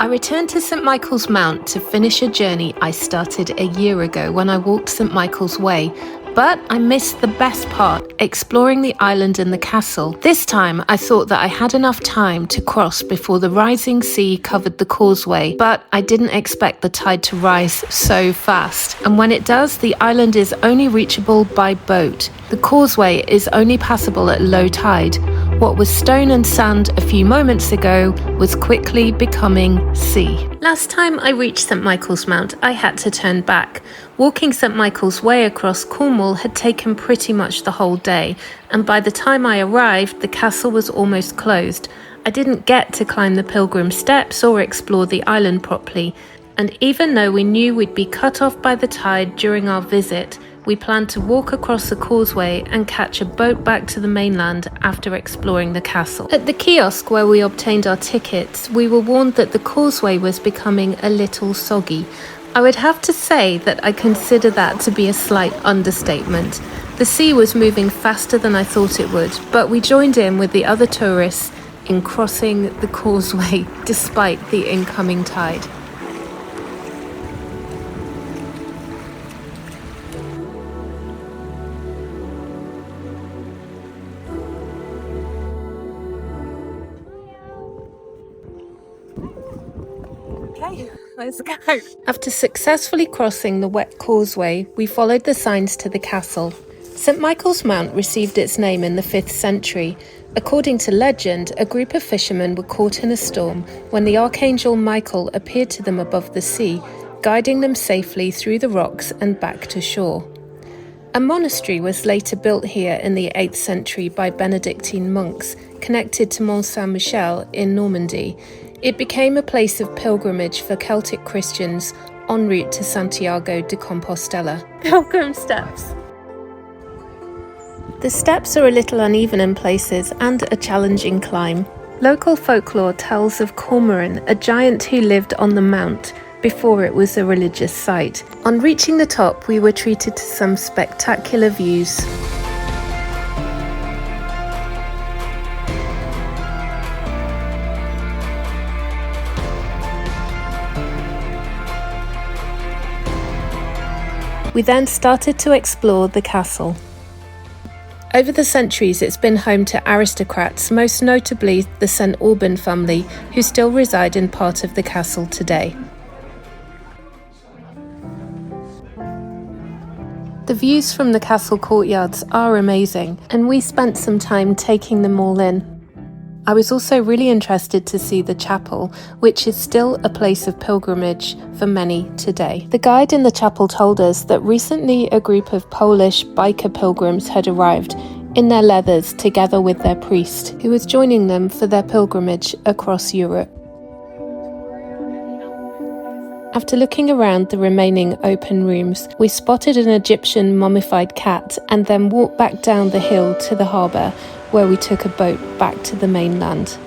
I returned to St Michael's Mount to finish a journey I started a year ago when I walked St Michael's Way, but I missed the best part, exploring the island and the castle. This time I thought that I had enough time to cross before the rising sea covered the causeway, but I didn't expect the tide to rise so fast. And when it does, the island is only reachable by boat. The causeway is only passable at low tide. What was stone and sand a few moments ago was quickly becoming sea. Last time I reached St Michael's Mount, I had to turn back. Walking St Michael's Way across Cornwall had taken pretty much the whole day, and by the time I arrived, the castle was almost closed. I didn't get to climb the Pilgrim steps or explore the island properly, and even though we knew we'd be cut off by the tide during our visit, we planned to walk across the causeway and catch a boat back to the mainland after exploring the castle. At the kiosk where we obtained our tickets, we were warned that the causeway was becoming a little soggy. I would have to say that I consider that to be a slight understatement. The sea was moving faster than I thought it would, but we joined in with the other tourists in crossing the causeway despite the incoming tide. Okay, let's go. After successfully crossing the wet causeway, we followed the signs to the castle. St Michael's Mount received its name in the 5th century. According to legend, a group of fishermen were caught in a storm when the Archangel Michael appeared to them above the sea, guiding them safely through the rocks and back to shore. A monastery was later built here in the 8th century by Benedictine monks, connected to Mont Saint-Michel in Normandy. It became a place of pilgrimage for Celtic Christians en route to Santiago de Compostela. Pilgrim steps. The steps are a little uneven in places and a challenging climb. Local folklore tells of Cormoran, a giant who lived on the mount before it was a religious site. On reaching the top, we were treated to some spectacular views. We then started to explore the castle. Over the centuries, it's been home to aristocrats, most notably the St Alban family, who still reside in part of the castle today. The views from the castle courtyards are amazing, and we spent some time taking them all in. I was also really interested to see the chapel, which is still a place of pilgrimage for many today. The guide in the chapel told us that recently a group of Polish biker pilgrims had arrived in their leathers together with their priest, who was joining them for their pilgrimage across Europe. After looking around the remaining open rooms, we spotted an Egyptian mummified cat and then walked back down the hill to the harbour, where we took a boat back to the mainland.